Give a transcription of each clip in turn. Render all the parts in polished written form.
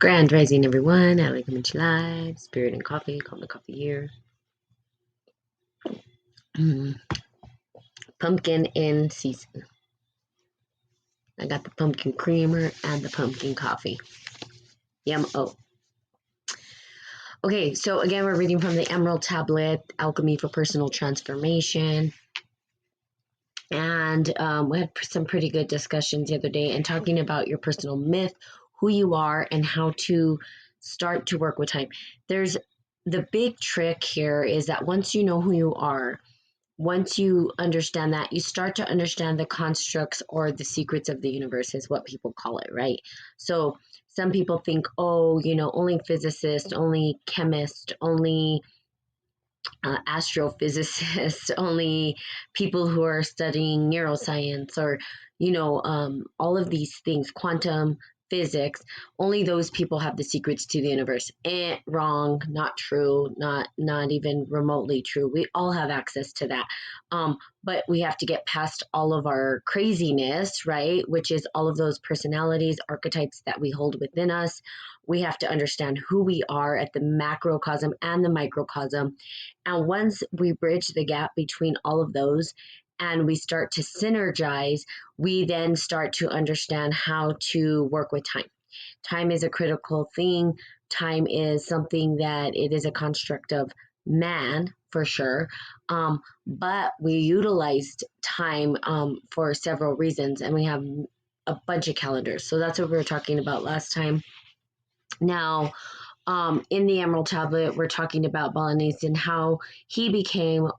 Grand rising, everyone. I like Image Live, Spirit and Coffee, call the coffee here. Pumpkin in season. I got the pumpkin creamer and the pumpkin coffee. Yum. Oh. Okay, so again, we're reading from the Emerald Tablet, Alchemy for Personal Transformation. And we had some pretty good discussions the other day and talking about your personal myth, who you are, and how to start to work with time. There's the big trick here is that once you know who you are, once you understand that, you start to understand the constructs or the secrets of the universe, is what people call it, right? So some people think, oh, only physicists, only chemists, only astrophysicists, only people who are studying neuroscience or, all of these things, quantum physics, only those people have the secrets to the universe. Wrong, not true, not even remotely true. We all have access to that. But we have to get past all of our craziness, right? Which is all of those personalities, archetypes that we hold within us. We have to understand who we are at the macrocosm and the microcosm. And once we bridge the gap between all of those and we start to synergize, we then start to understand how to work with time. Time is a critical thing. Time is something that it is a construct of man for sure. But we utilized time for several reasons, and we have a bunch of calendars. So that's what we were talking about last time. Now, in the Emerald Tablet, we're talking about Balinese and how he became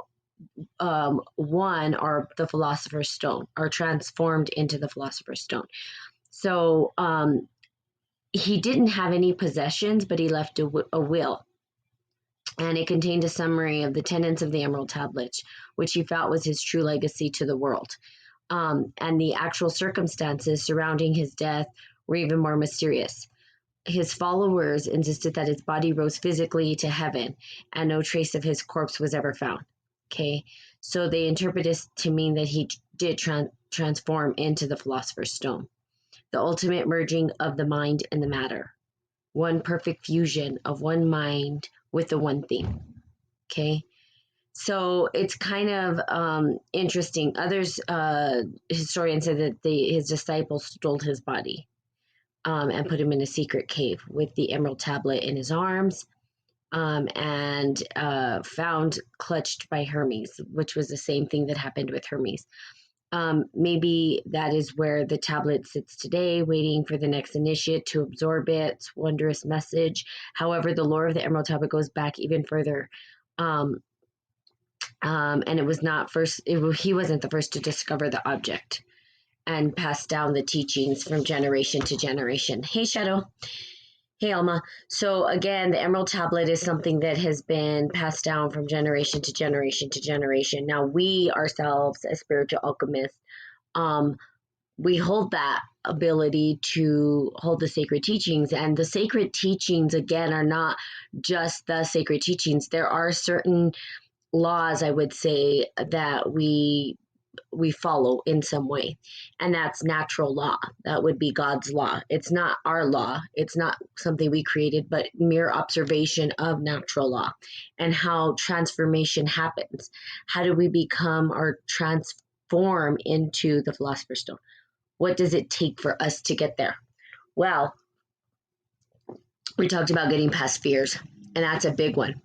one, or the Philosopher's Stone, or transformed into the Philosopher's Stone. So he didn't have any possessions, but he left a will. And it contained a summary of the tenets of the Emerald Tablet, which he felt was his true legacy to the world. And the actual circumstances surrounding his death were even more mysterious. His followers insisted that his body rose physically to heaven and no trace of his corpse was ever found. Okay, so they interpret this to mean that he did transform into the Philosopher's Stone, the ultimate merging of the mind and the matter, one perfect fusion of one mind with the one thing. Okay, so it's kind of interesting. Others, historians said that his disciples stole his body. And put him in a secret cave with the Emerald Tablet in his arms, and found clutched by Hermes, which was the same thing that happened with Hermes. Maybe that is where the tablet sits today, waiting for the next initiate to absorb its wondrous message. However, the lore of the Emerald Tablet goes back even further. And it was not first, he wasn't the first to discover the object and pass down the teachings from generation to generation. Hey, Shadow. Hey, Alma. So again, the Emerald Tablet is something that has been passed down from generation to generation to generation. Now, we ourselves, as spiritual alchemists, we hold that ability to hold the sacred teachings. And the sacred teachings, again, are not just the sacred teachings. There are certain laws, I would say, that we follow in some way, and that's natural law. That would be God's law. It's not our law. It's not something we created, but mere observation of natural law and how transformation happens. How do we become or transform into the Philosopher's Stone? What does it take for us to get there? Well, we talked about getting past fears, and that's a big one.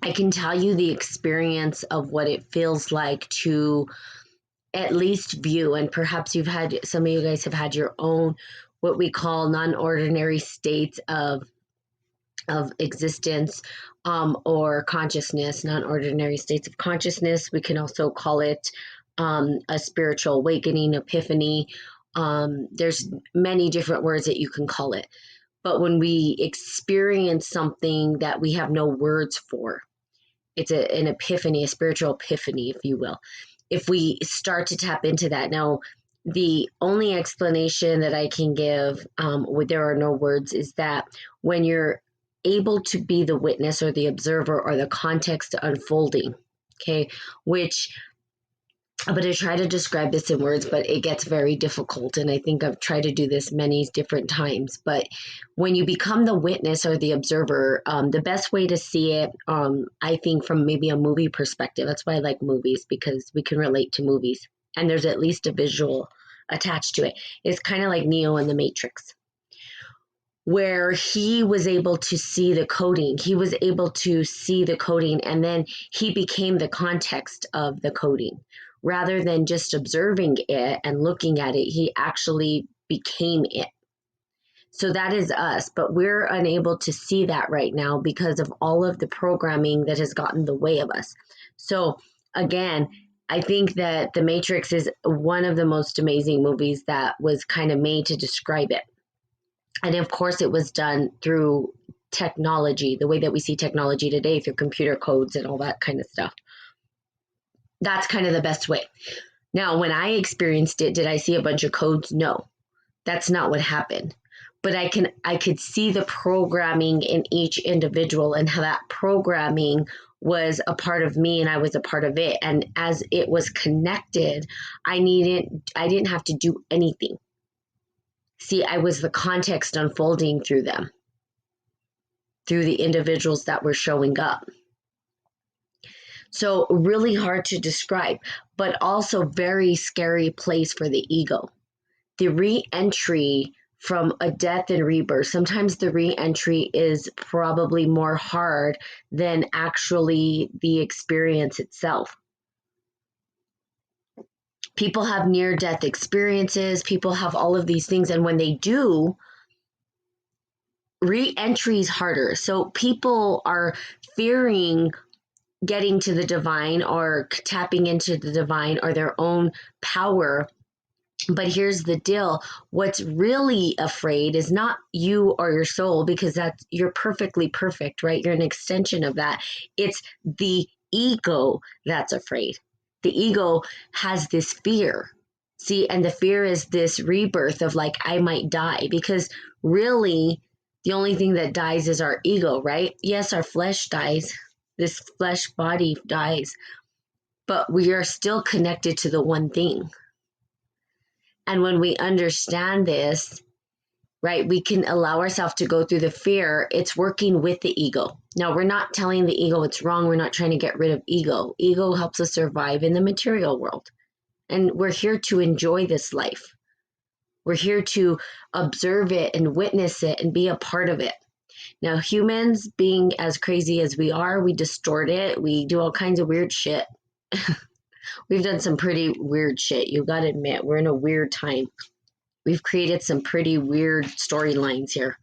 I can tell you the experience of what it feels like to at least view, and perhaps some of you guys have had your own, what we call non-ordinary states of existence, or consciousness, non-ordinary states of consciousness. We can also call it a spiritual awakening, epiphany. There's many different words that you can call it. But when we experience something that we have no words for, it's an epiphany, a spiritual epiphany, if you will. If we start to tap into that. Now, the only explanation that I can give, where there are no words, is that when you're able to be the witness or the observer or the context unfolding, okay, which But I try to describe this in words, but it gets very difficult. And I think I've tried to do this many different times. But when you become the witness or the observer, the best way to see it, I think, from maybe a movie perspective, that's why I like movies, because we can relate to movies and there's at least a visual attached to it. It's kind of like Neo in the Matrix, where he was able to see the coding. He was able to see the coding, and then he became the context of the coding. Rather than just observing it and looking at it, he actually became it. So that is us, but we're unable to see that right now because of all of the programming that has gotten in the way of us. So again, I think that The Matrix is one of the most amazing movies that was kind of made to describe it. And of course, it was done through technology, the way that we see technology today, through computer codes and all that kind of stuff. That's kind of the best way. Now, when I experienced it, did I see a bunch of codes? No, that's not what happened. But I could see the programming in each individual and how that programming was a part of me and I was a part of it. And as it was connected, I didn't have to do anything. See, I was the context unfolding through them, through the individuals that were showing up. So really hard to describe, but also very scary place for the ego. The re-entry from a death and rebirth, sometimes the re-entry is probably more hard than actually the experience itself. People have near-death experiences, people have all of these things, and when they do, re-entry is harder. So people are fearing getting to the divine or tapping into the divine or their own power. But here's the deal. What's really afraid is not you or your soul, because you're perfectly perfect, right? You're an extension of that. It's the ego that's afraid. The ego has this fear. See, and the fear is this rebirth of like, I might die, because really the only thing that dies is our ego, right? Yes, our flesh dies. This flesh body dies, but we are still connected to the one thing. And when we understand this, right, we can allow ourselves to go through the fear. It's working with the ego. Now, we're not telling the ego it's wrong. We're not trying to get rid of ego. Ego helps us survive in the material world. And we're here to enjoy this life. We're here to observe it and witness it and be a part of it. Now, humans, being as crazy as we are, we distort it. We do all kinds of weird shit. We've done some pretty weird shit. You got to admit, we're in a weird time. We've created some pretty weird storylines here.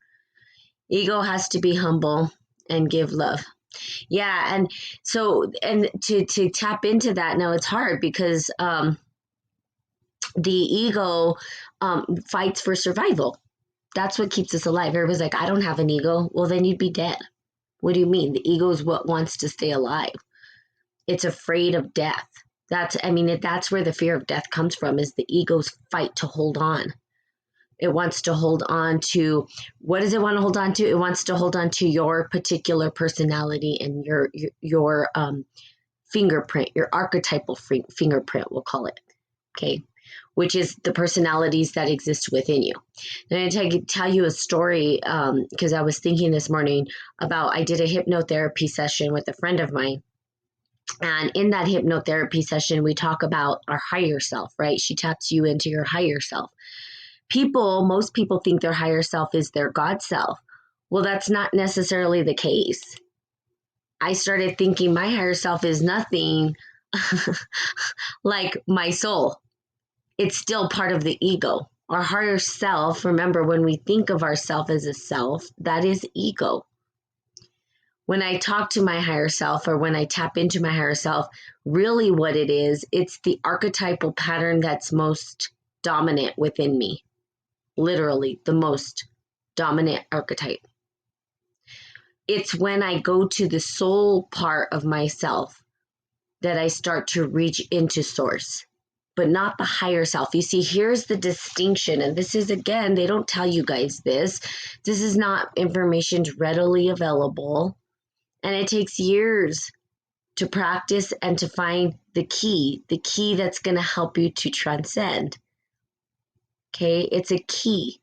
Ego has to be humble and give love. Yeah, and so, and to tap into that, now it's hard because the ego fights for survival. That's what keeps us alive. Everybody's like, I don't have an ego. Well, then you'd be dead. What do you mean? The ego is what wants to stay alive. It's afraid of death. That's where the fear of death comes from, is the ego's fight to hold on. It wants to hold on to, what does it want to hold on to? It wants to hold on to your particular personality and your fingerprint, your archetypal fingerprint, we'll call it. Okay. Which is the personalities that exist within you. And I'm going to tell you a story because I was thinking this morning about, I did a hypnotherapy session with a friend of mine. And in that hypnotherapy session, we talk about our higher self, right? She taps you into your higher self. Most people think their higher self is their God self. Well, that's not necessarily the case. I started thinking my higher self is nothing like my soul. It's still part of the ego. Our higher self, remember, when we think of ourself as a self, that is ego. When I talk to my higher self, or when I tap into my higher self, really what it is, it's the archetypal pattern that's most dominant within me. Literally, the most dominant archetype. It's when I go to the soul part of myself that I start to reach into source, but not the higher self. You see, here's the distinction. And this is, again, they don't tell you guys this. This is not information readily available. And it takes years to practice and to find the key that's going to help you to transcend. Okay, it's a key,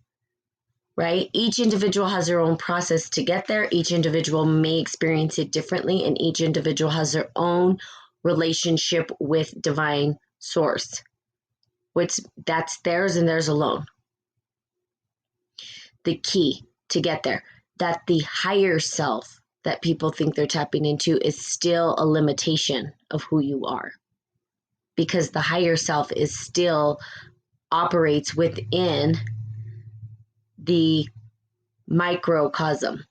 right? Each individual has their own process to get there. Each individual may experience it differently, and each individual has their own relationship with divine source, which that's theirs and theirs alone. The key to get there, that the higher self that people think they're tapping into is still a limitation of who you are, because the higher self is still operates within the microcosm.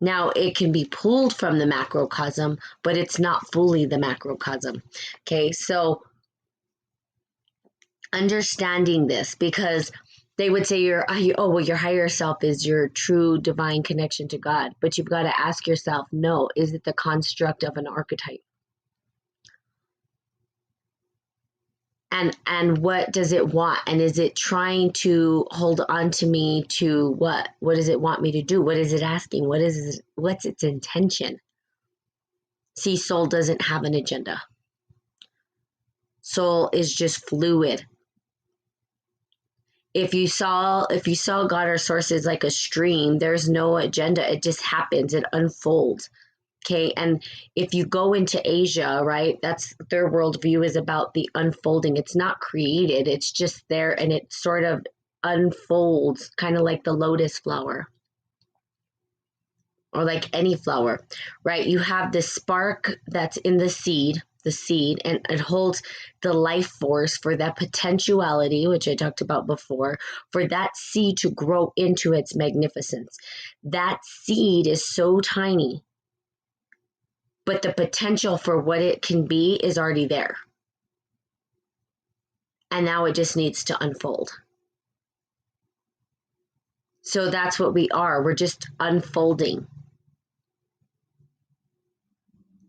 Now, it can be pulled from the macrocosm, but it's not fully the macrocosm. Okay, so understanding this, because they would say your higher self is your true divine connection to God, but you've got to ask yourself, no, is it the construct of an archetype? And what does it want? And is it trying to hold on to me to what? What does it want me to do? What is it asking? What's its intention? See, soul doesn't have an agenda. Soul is just fluid. If you saw God or source as like a stream, there's no agenda. It just happens. It unfolds. Okay. And if you go into Asia, right, that's their worldview is about the unfolding. It's not created. It's just there, and it sort of unfolds, kind of like the lotus flower or like any flower, right? You have this spark that's in the seed, and it holds the life force for that potentiality, which I talked about before, for that seed to grow into its magnificence. That seed is so tiny, but the potential for what it can be is already there. And now it just needs to unfold. So that's what we are. We're just unfolding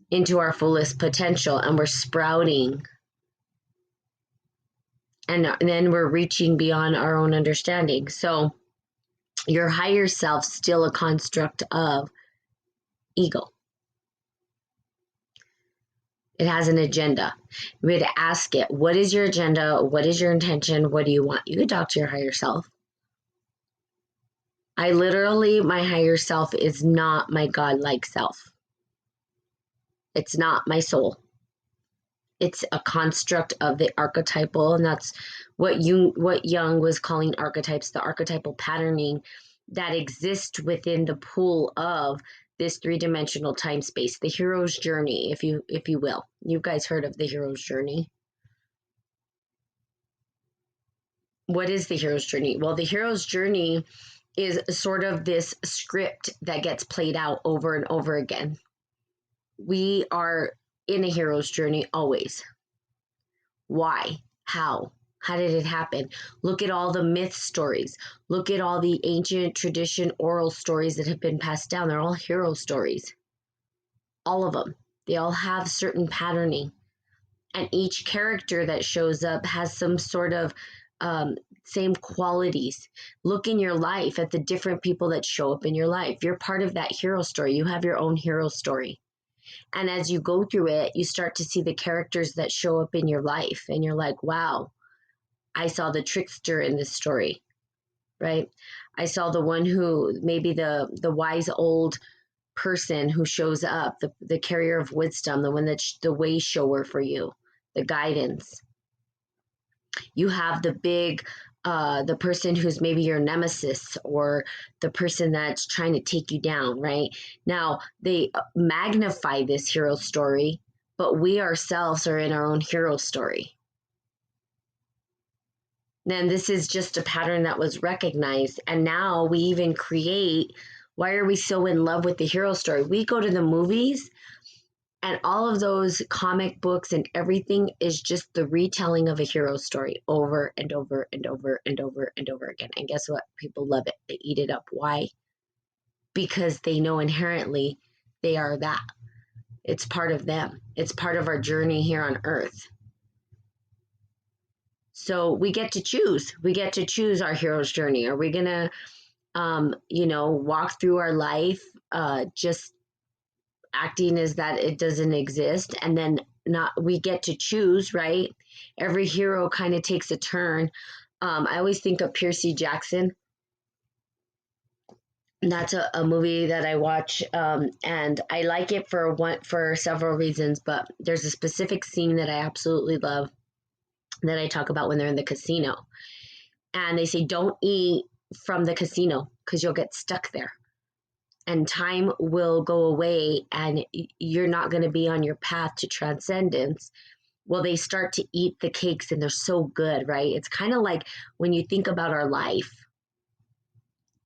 into our fullest potential, and we're sprouting. And then we're reaching beyond our own understanding. So your higher self still a construct of ego. It has an agenda. We had to ask it, what is your agenda? What is your intention? What do you want? You can talk to your higher self. My higher self is not my godlike self. It's not my soul. It's a construct of the archetypal, and that's what Jung was calling archetypes, the archetypal patterning that exists within the pool of this three-dimensional time space, the hero's journey, if you will. You guys heard of the hero's journey? What is the hero's journey? Well, the hero's journey is sort of this script that gets played out over and over again. We are in a hero's journey always. Why? How? How did it happen? Look at all the myth stories. Look at all the ancient tradition oral stories that have been passed down. They're all hero stories. All of them. They all have certain patterning. And each character that shows up has some sort of same qualities. Look in your life at the different people that show up in your life. You're part of that hero story. You have your own hero story. And as you go through it, you start to see the characters that show up in your life. And you're like, wow, I saw the trickster in this story, right? I saw the one who maybe the wise old person who shows up, the carrier of wisdom, the one that's the way shower for you, the guidance. You have the big, the person who's maybe your nemesis or the person that's trying to take you down, right? Now, they magnify this hero story, but we ourselves are in our own hero story. Then this is just a pattern that was recognized. And now we even create, why are we so in love with the hero story? We go to the movies and all of those comic books and everything is just the retelling of a hero story over and over and over and over and over again. And guess what? People love it. They eat it up. Why? Because they know inherently they are that. It's part of them. It's part of our journey here on earth. So we get to choose. We get to choose our hero's journey. Are we going to, walk through our life just acting as that it doesn't exist, and then not we get to choose, right? Every hero kind of takes a turn. I always think of Percy Jackson. That's a movie that I watch, and I like it for several reasons. But there's a specific scene that I absolutely love that I talk about when they're in the casino, and they say, "Don't eat from the casino because you'll get stuck there, and time will go away, and you're not going to be on your path to transcendence." Well, they start to eat the cakes, and they're so good, right? It's kind of like when you think about our life.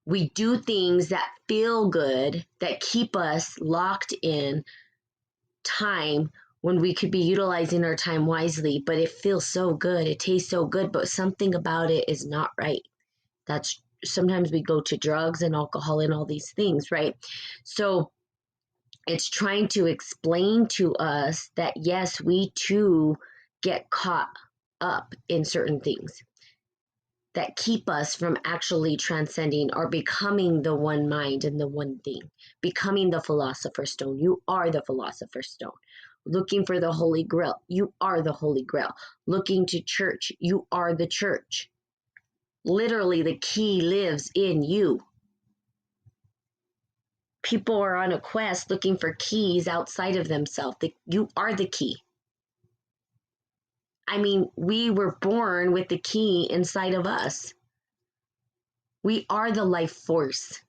We do things that feel good, that keep us locked in time when we could be utilizing our time wisely, but it feels so good. It tastes so good, but something about it is not right. That's sometimes we go to drugs and alcohol and all these things, right? So it's trying to explain to us that yes, we too get caught up in certain things that keep us from actually transcending or becoming the one mind and the one thing, becoming the philosopher's stone. You are the philosopher's stone. Looking for the Holy Grail. You are the Holy Grail. Looking to church. You are the church. Literally, the key lives in you. People are on a quest looking for keys outside of themselves. You are the key. I mean, we were born with the key inside of us. We are the life force.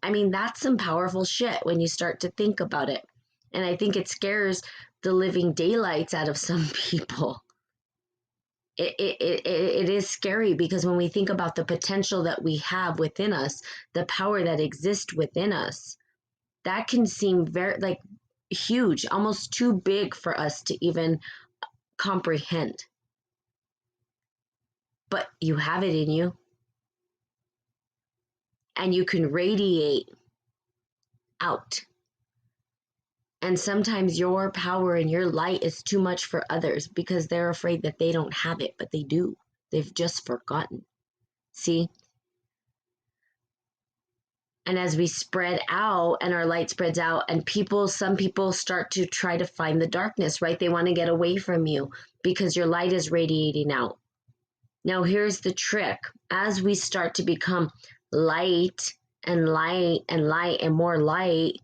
I mean, that's some powerful shit when you start to think about it. And I think it scares the living daylights out of some people. It is scary because when we think about the potential that we have within us, the power that exists within us, that can seem very like huge, almost too big for us to even comprehend. But you have it in you. And you can radiate out. And sometimes your power and your light is too much for others because they're afraid that they don't have it, but they do. They've just forgotten. See? And as we spread out and our light spreads out, and some people start to try to find the darkness, right? They want to get away from you because your light is radiating out. Now, here's the trick. As we start to become light and light and light and more light,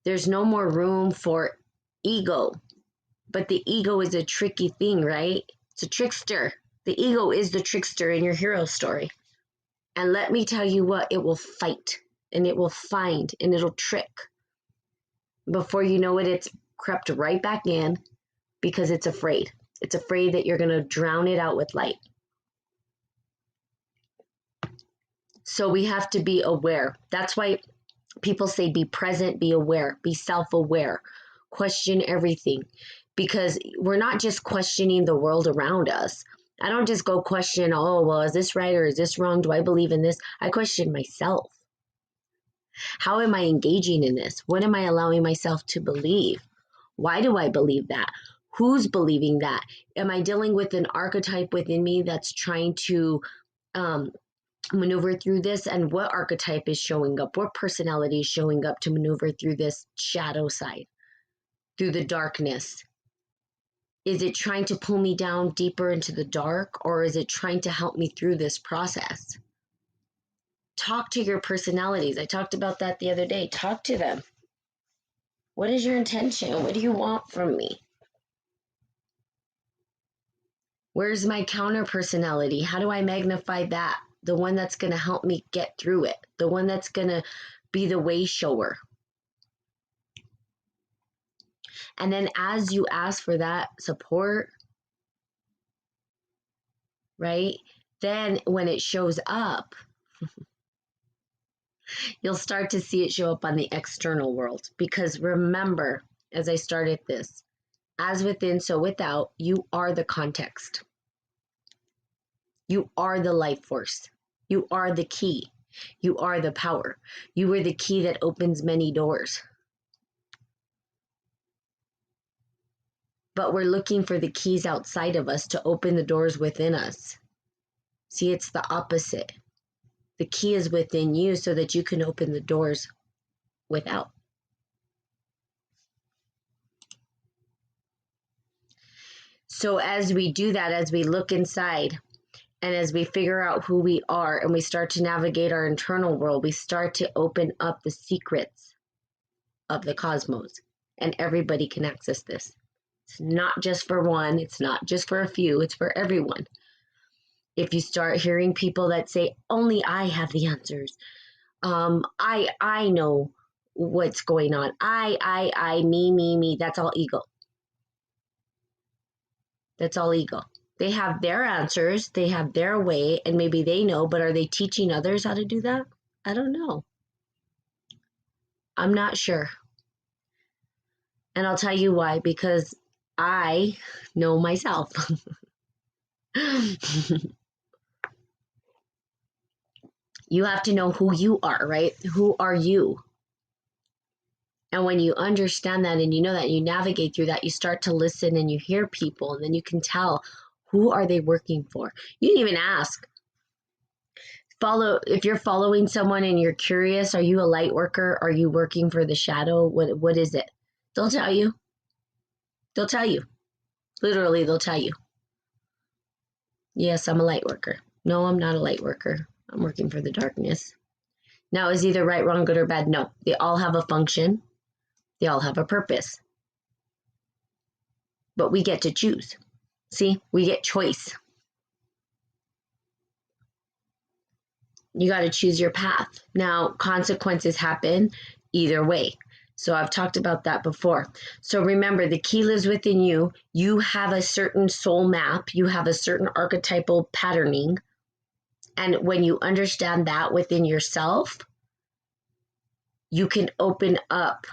there's no more room for ego. But the ego is a tricky thing, right? It's a trickster. The ego is the trickster in your hero story. And let me tell you what, it will fight and it will find and it'll trick. Before you know it, it's crept right back in because it's afraid. It's afraid that you're going to drown it out with light. So we have to be aware. That's why people say be present, be aware, be self-aware, question everything. Because we're not just questioning the world around us. I don't just go question, oh, well, is this right or is this wrong? Do I believe in this? I question myself. How am I engaging in this? What am I allowing myself to believe? Why do I believe that? Who's believing that? Am I dealing with an archetype within me that's trying to maneuver through this? And what archetype is showing up? What personality is showing up to maneuver through this shadow side, through the darkness? Is it trying to pull me down deeper into the dark, or is it trying to help me through this process? Talk to your personalities. I talked about that the other day. Talk to them. What is your intention? What do you want from me? Where's my counter personality? How do I magnify that? The one that's going to help me get through it. The one that's going to be the way shower. And then as you ask for that support, right? Then when it shows up, you'll start to see it show up on the external world. Because remember, as I started this, as within, so without, you are the context. You are the life force. You are the key. You are the power. You are the key that opens many doors. But we're looking for the keys outside of us to open the doors within us. See, it's the opposite. The key is within you so that you can open the doors without. So as we do that, as we look inside, and as we figure out who we are and we start to navigate our internal world, we start to open up the secrets of the cosmos. And everybody can access this. It's not just for one, it's not just for a few, it's for everyone. If you start hearing people that say, only I have the answers, I know what's going on, me, that's all ego. That's all ego. They have their answers, they have their way, and maybe they know, but are they teaching others how to do that? I don't know. I'm not sure. And I'll tell you why, because I know myself. You have to know who you are, right? Who are you? And when you understand that and you know that, and you navigate through that, you start to listen and you hear people, and then you can tell who are they working for. You can even ask. If you're following someone and you're curious, are you a light worker? Are you working for the shadow? What is it? They'll tell you. They'll tell you. Literally, they'll tell you. Yes, I'm a light worker. No, I'm not a light worker. I'm working for the darkness. Now, is either right, wrong, good, or bad? No. They all have a function. They all have a purpose. But we get to choose. See, we get choice. You got to choose your path. Now, consequences happen either way. So I've talked about that before. So remember, the key lives within you. You have a certain soul map. You have a certain archetypal patterning. And when you understand that within yourself, you can open up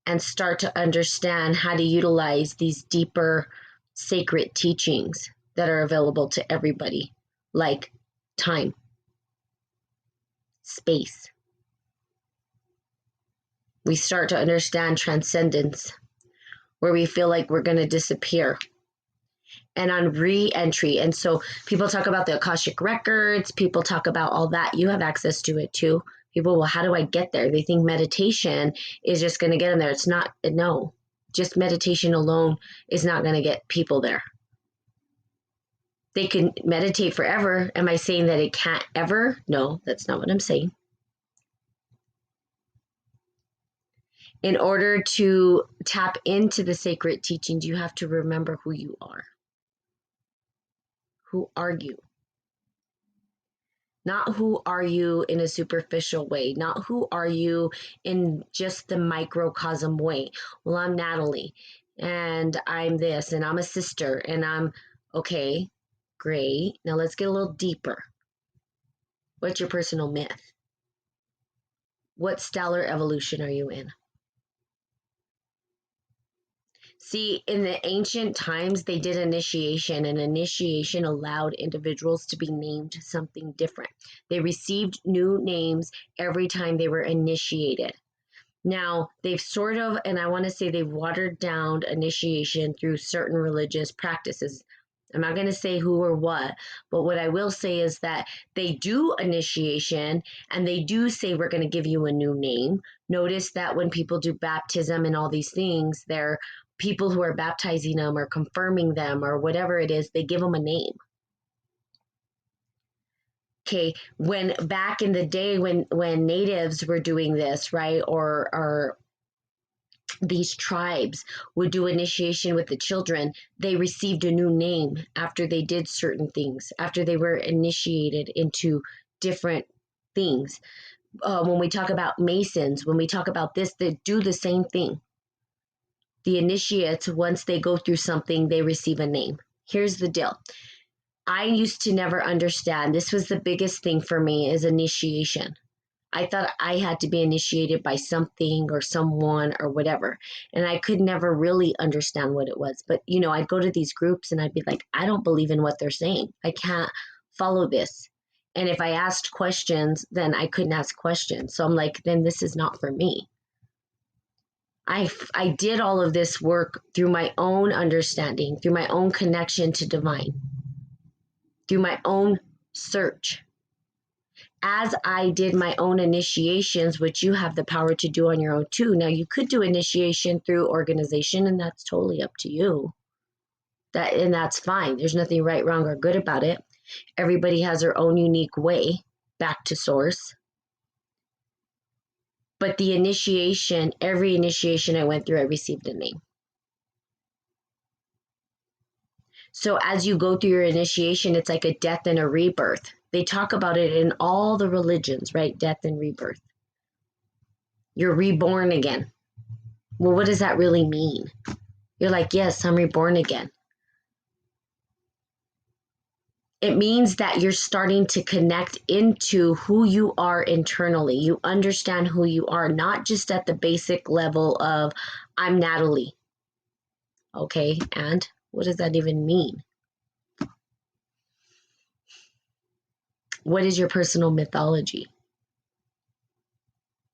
and start to understand how to utilize these deeper sacred teachings that are available to everybody, like time, space. We start to understand transcendence, where we feel like we're going to disappear, and on re-entry. And so people talk about the Akashic records, people talk about all that. You have access to it too. People, well, how do I get there? They think meditation is just going to get them there. It's not. No, just meditation alone is not going to get people there. They can meditate forever. Am I saying that it can't ever? No, that's not what I'm saying. In order to tap into the sacred teachings, you have to remember who you are. Who are you? Not who are you in a superficial way, not who are you in just the microcosm way. Well, I'm Natalie, and I'm this, and I'm a sister, and I'm, okay, great. Now let's get a little deeper. What's your personal myth? What stellar evolution are you in? See, in the ancient times, they did initiation, and initiation allowed individuals to be named something different. They received new names every time they were initiated. Now, they've sort of, and I want to say they've watered down initiation through certain religious practices. I'm not going to say who or what, but what I will say is that they do initiation and they do say, we're going to give you a new name. Notice that when people do baptism and all these things, they're people who are baptizing them or confirming them or whatever it is, they give them a name. Okay, when back in the day when natives were doing this, right, or these tribes would do initiation with the children, they received a new name after they did certain things, after they were initiated into different things. When we talk about Masons, when we talk about this, they do the same thing. The initiates, once they go through something, they receive a name. Here's the deal. I used to never understand. This was the biggest thing for me, is initiation. I thought I had to be initiated by something or someone or whatever. And I could never really understand what it was. But, you know, I'd go to these groups and I'd be like, I don't believe in what they're saying. I can't follow this. And if I asked questions, then I couldn't ask questions. So I'm like, then this is not for me. I did all of this work through my own understanding, through my own connection to divine, through my own search. as I did my own initiations, which you have the power to do on your own too. Now, you could do initiation through organization, and that's totally up to you. And that's fine. There's nothing right, wrong, or good about it. Everybody has their own unique way back to source. But the initiation, every initiation I went through, I received a name. So as you go through your initiation, it's like a death and a rebirth. They talk about it in all the religions, right? Death and rebirth. You're reborn again. Well, what does that really mean? You're like, yes, I'm reborn again. It means that you're starting to connect into who you are internally. You understand who you are, not just at the basic level of, I'm Natalie. Okay, and what does that even mean? What is your personal mythology?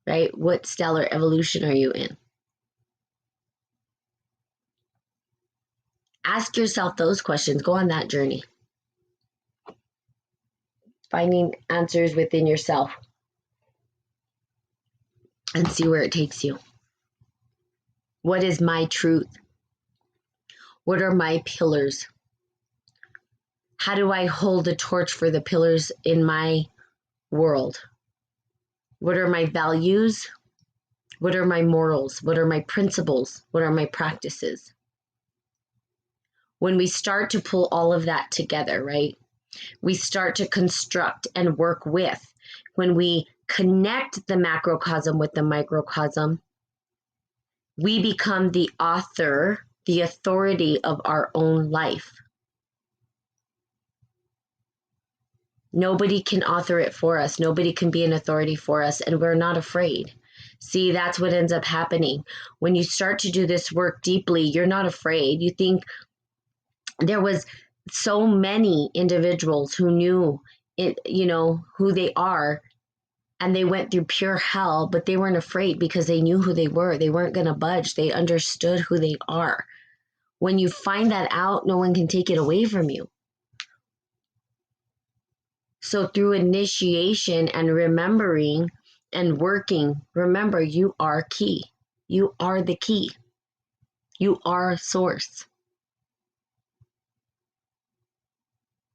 Right? What stellar evolution are you in? Ask yourself those questions. Go on that journey. Finding answers within yourself and see where it takes you. What is my truth? What are my pillars? How do I hold a torch for the pillars in my world? What are my values? What are my morals? What are my principles? What are my practices? When we start to pull all of that together, right? We start to construct and work with. When we connect the macrocosm with the microcosm, we become the author, the authority of our own life. Nobody can author it for us. Nobody can be an authority for us, and we're not afraid. See, that's what ends up happening. When you start to do this work deeply, you're not afraid. You think there was so many individuals who knew it, who they are, and they went through pure hell, but they weren't afraid because they knew who they were. They weren't going to budge. They understood who they are. When you find that out, no one can take it away from you. So through initiation and remembering and working, remember, you are key. You are the key. You are source.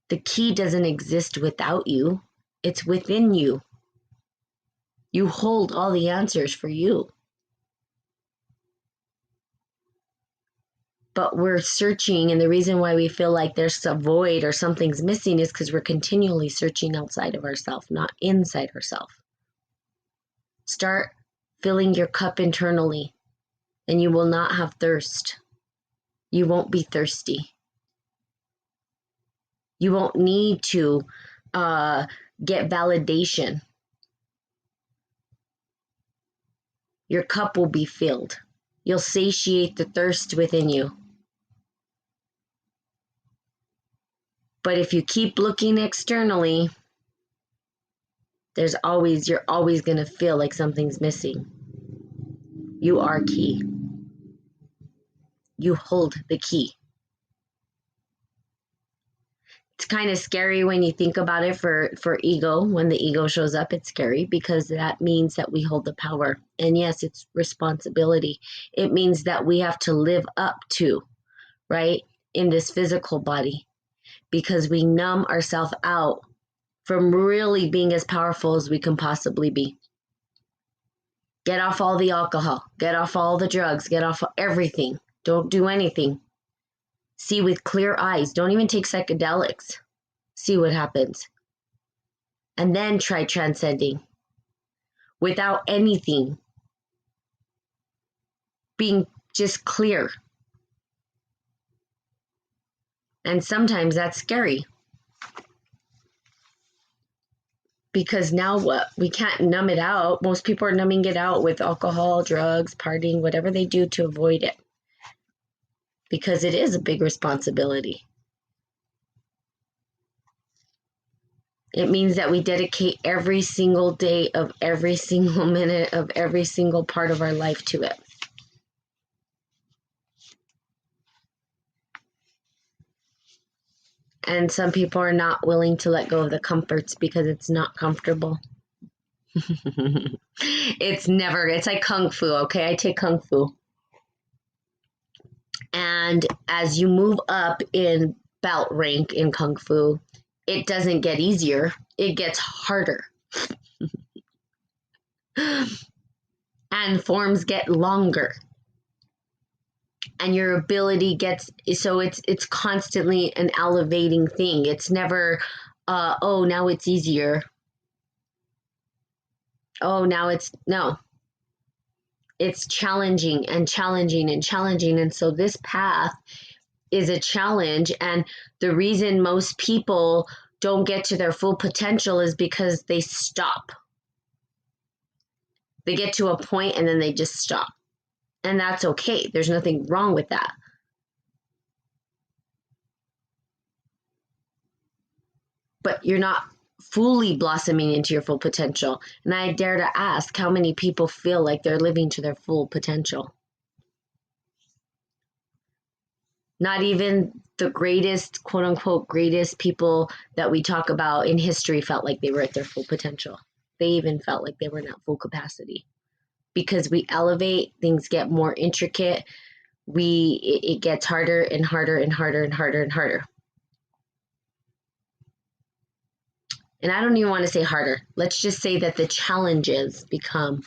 The key doesn't exist without you. It's within you. You hold all the answers for you. But we're searching, and the reason why we feel like there's a void or something's missing is because we're continually searching outside of ourselves, not inside ourselves. Start filling your cup internally, and you will not have thirst. You won't be thirsty. You won't need to get validation. Your cup will be filled. You'll satiate the thirst within you. But if you keep looking externally, you're always going to feel like something's missing. You are key. You hold the key. It's kind of scary when you think about it for ego. When the ego shows up, it's scary because that means that we hold the power. And yes, it's responsibility. It means that we have to live up to, right, in this physical body, because we numb ourselves out from really being as powerful as we can possibly be. Get off all the alcohol. Get off all the drugs. Get off everything. Don't do anything. See with clear eyes. Don't even take psychedelics. See what happens. And then try transcending without anything. Being just clear. And sometimes that's scary. Because now what? We can't numb it out. Most people are numbing it out with alcohol, drugs, partying, whatever they do to avoid it. Because it is a big responsibility. It means that we dedicate every single day of every single minute of every single part of our life to it. And some people are not willing to let go of the comforts because it's not comfortable. It's like Kung Fu, okay? I take Kung Fu. And as you move up in belt rank in Kung Fu, it doesn't get easier, it gets harder. And forms get longer. And your ability gets, so it's constantly an elevating thing. It's never oh, now it's easier. Oh, now it's no. It's challenging and challenging and challenging. And so this path is a challenge. And the reason most people don't get to their full potential is because they stop. They get to a point and then they just stop. And that's okay. There's nothing wrong with that. But you're not fully blossoming into your full potential. And I dare to ask, how many people feel like they're living to their full potential? Not even the greatest, quote unquote, greatest people that we talk about in history felt like they were at their full potential. They even felt like they were not full capacity. Because we elevate, things get more intricate. It gets harder and harder and harder and harder and harder. And I don't even want to say harder. Let's just say that the challenges become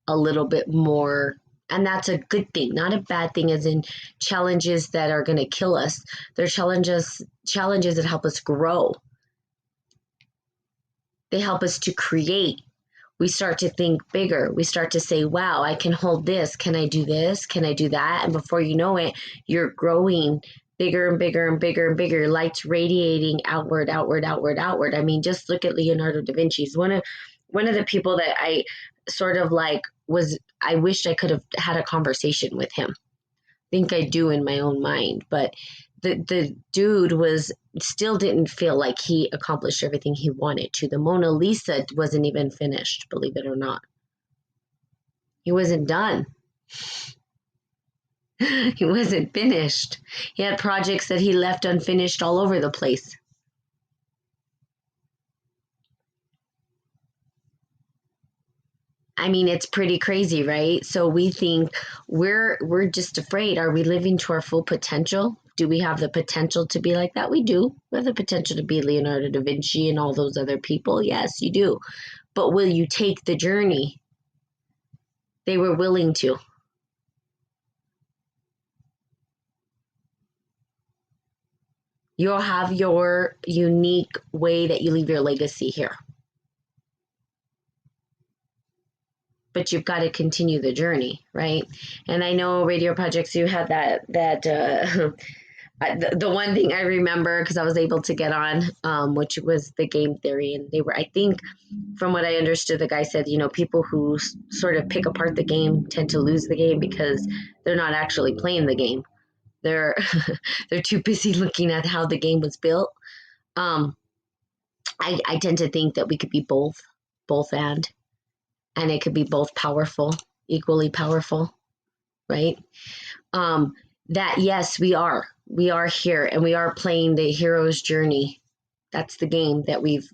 a little bit more, and that's a good thing, not a bad thing, as in challenges that are going to kill us. They're challenges that help us grow. They help us to create. We start to think bigger. We start to say, wow, I can hold this. Can I do this? Can I do that? And before you know it, you're growing bigger and bigger and bigger and bigger. Light's radiating outward, outward, outward, outward. I mean, just look at Leonardo da Vinci. He's one of the people that I sort of like I wished I could have had a conversation with him. I think I do in my own mind, but the dude still didn't feel like he accomplished everything he wanted to. The Mona Lisa wasn't even finished, believe it or not. He wasn't done. He wasn't finished. He had projects that he left unfinished all over the place. I mean, it's pretty crazy, right? So we think we're just afraid. Are we living to our full potential? Do we have the potential to be like that? We do. We have the potential to be Leonardo da Vinci and all those other people. Yes, you do. But will you take the journey? They were willing to. You'll have your unique way that you leave your legacy here. But you've got to continue the journey, right? And I know Radio Projects, you had that the one thing I remember, because I was able to get on, which was the game theory, and they were, I think, from what I understood, the guy said, people who sort of pick apart the game tend to lose the game because they're not actually playing the game. They're they're too busy looking at how the game was built. I tend to think that we could be both and it could be both powerful, equally powerful, right? That yes, we are here and we are playing the hero's journey. That's the game that we've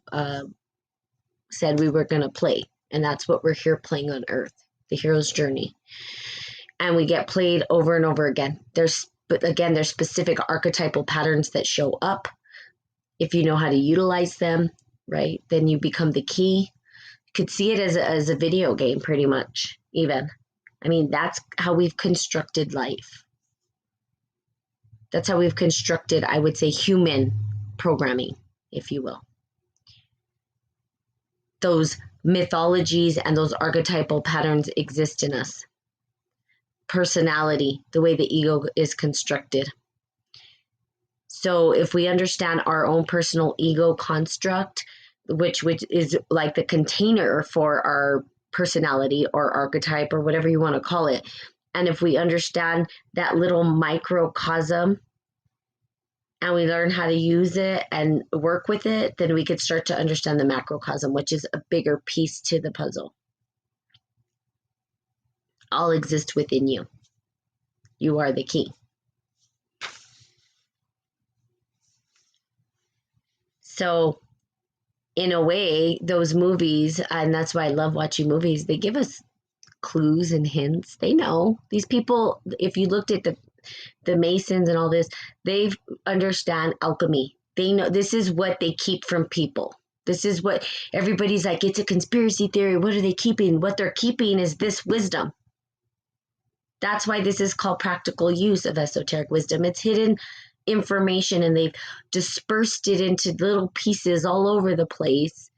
said we were going to play, and that's what we're here playing on Earth, the hero's journey. And we get played over and over again. There's specific archetypal patterns that show up. If you know how to utilize them, right, then you become the key. You could see it as a video game, pretty much, even. I mean, that's how we've constructed life. That's how we've constructed, I would say, human programming, if you will. Those mythologies and those archetypal patterns exist in us. Personality, the way the ego is constructed. So if we understand our own personal ego construct, which is like the container for our personality or archetype or whatever you want to call it, and if we understand that little microcosm and we learn how to use it and work with it, then we could start to understand the macrocosm, which is a bigger piece to the puzzle. All exist within you. You are the key. So in a way, those movies, and that's why I love watching movies, they give us clues and hints. They know these people. If you looked at the Masons and all this, they understand alchemy. They know this is what they keep from people. This is what everybody's like, it's a conspiracy theory. What are they keeping? What they're keeping is this wisdom. That's why this is called practical use of esoteric wisdom. It's hidden information and they've dispersed it into little pieces all over the place,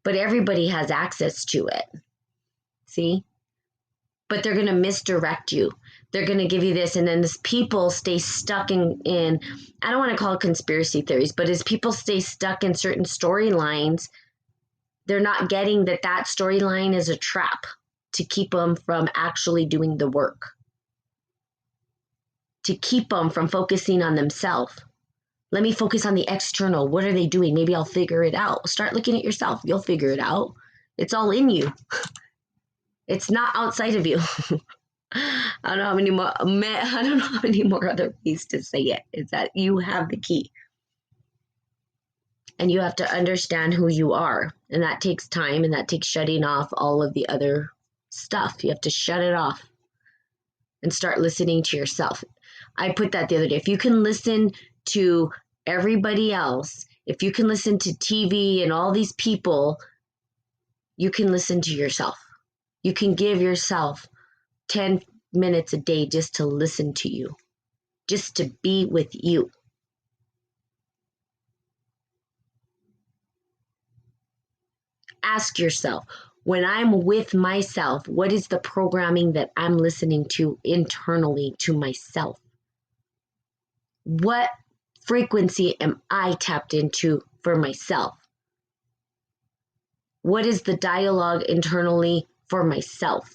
but everybody has access to it. See? But they're going to misdirect you. They're going to give you this, and then this people stay stuck in I don't want to call it conspiracy theories, but as people stay stuck in certain storylines, they're not getting that storyline is a trap to keep them from actually doing the work, to keep them from focusing on themselves. Let me focus on the external. What are they doing? Maybe I'll figure it out. Start looking at yourself. You'll figure it out. It's all in you. It's not outside of you. I don't know how many more other ways to say it. It's that you have the key. And you have to understand who you are. And that takes time, and that takes shutting off all of the other stuff. You have to shut it off and start listening to yourself. I put that the other day. If you can listen to everybody else, if you can listen to TV and all these people, you can listen to yourself. You can give yourself 10 minutes a day just to listen to you, just to be with you. Ask yourself, when I'm with myself, what is the programming that I'm listening to internally to myself? What frequency am I tapped into for myself? What is the dialogue internally for myself?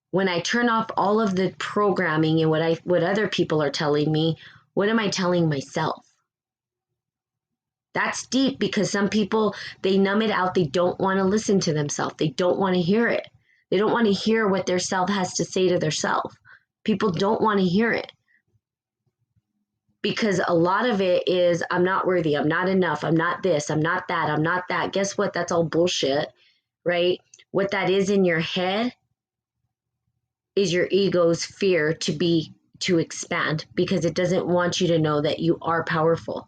When I turn off all of the programming and what other people are telling me, what am I telling myself? That's deep, because some people, they numb it out. They don't want to listen to themselves. They don't want to hear it. They don't want to hear what their self has to say to their self. People don't want to hear it, because a lot of it is, I'm not worthy. I'm not enough. I'm not this. I'm not that. I'm not that. Guess what? That's all bullshit, right? What that is in your head is your ego's fear to expand, because it doesn't want you to know that you are powerful.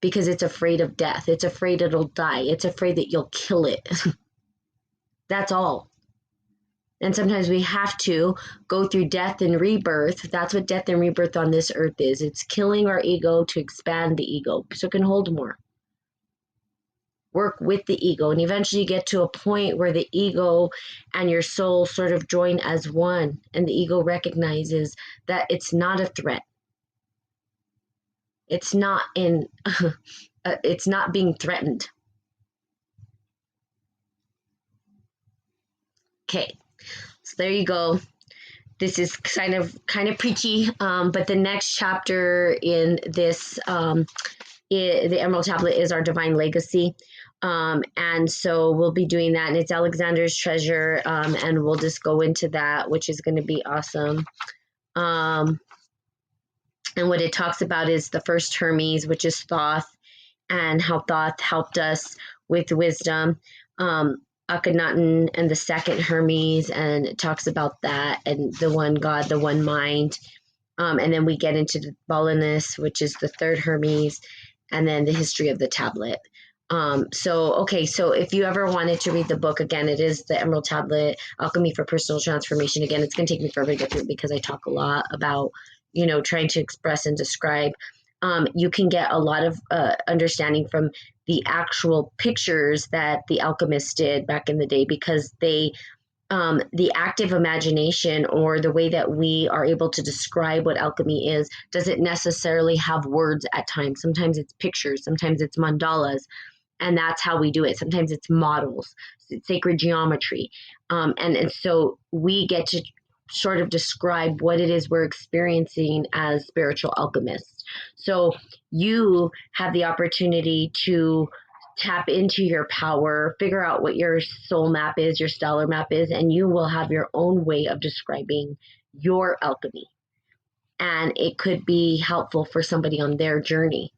Because it's afraid of death. It's afraid it'll die. It's afraid that you'll kill it. That's all. And sometimes we have to go through death and rebirth. That's what death and rebirth on this earth is. It's killing our ego to expand the ego so it can hold more. Work with the ego, and eventually you get to a point where the ego and your soul sort of join as one, and the ego recognizes that it's not a threat. It's not it's not being threatened. Okay, so there you go. This is kind of preachy, but the next chapter in this, the Emerald Tablet, is our Divine Legacy. And so we'll be doing that, and it's Alexander's Treasure, and we'll just go into that, which is going to be awesome. And what it talks about is the first Hermes, which is Thoth, and how Thoth helped us with wisdom. Akhenaten and the second Hermes, and it talks about that, and the one God, the one mind. And then we get into the Bolanus, which is the third Hermes, and then the history of the tablet. So if you ever wanted to read the book, again, it is the Emerald Tablet, Alchemy for Personal Transformation. Again, it's going to take me forever to get through it, because I talk a lot about, trying to express and describe. You can get a lot of understanding from the actual pictures that the alchemists did back in the day, because they, the active imagination, or the way that we are able to describe what alchemy is, doesn't necessarily have words at times. Sometimes it's pictures, sometimes it's mandalas, and that's how we do it. Sometimes it's models, it's sacred geometry. And so we get to sort of describe what it is we're experiencing as spiritual alchemists. So you have the opportunity to tap into your power, figure out what your soul map is, your stellar map is, and you will have your own way of describing your alchemy. and it could be helpful for somebody on their journey.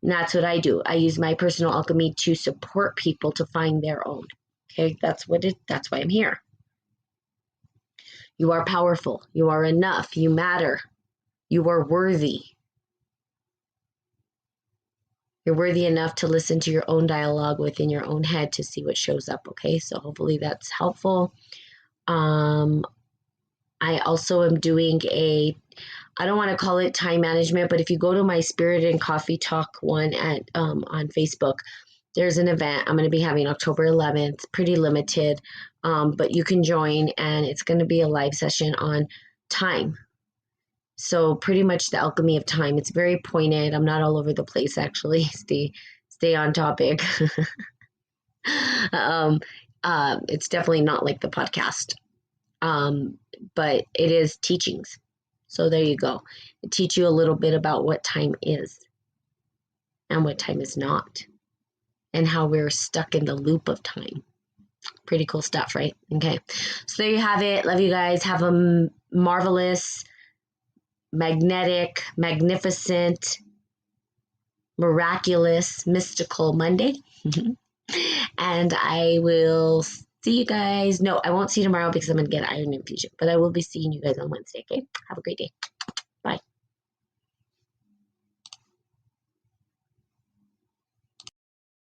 And that's what I do. I use my personal alchemy to support people to find their own. Okay, that's why I'm here. You are powerful. You are enough. You matter. You are worthy. You're worthy enough to listen to your own dialogue within your own head to see what shows up. Okay, so hopefully that's helpful. I also am doing I don't want to call it time management, but if you go to my Spirit and Coffee Talk one on Facebook, there's an event I'm going to be having October 11th, pretty limited, but you can join, and it's going to be a live session on time. So pretty much the alchemy of time. It's very pointed. I'm not all over the place, actually. Stay on topic. It's definitely not like the podcast, but it is teachings. So there you go. It teach you a little bit about what time is and what time is not, and how we're stuck in the loop of time. Pretty cool stuff, right? Okay. So there you have it. Love you guys. Have a marvelous, magnetic, magnificent, miraculous, mystical Monday. And I will see you guys. No, I won't see you tomorrow because I'm going to get iron infusion, but I will be seeing you guys on Wednesday. Okay. Have a great day.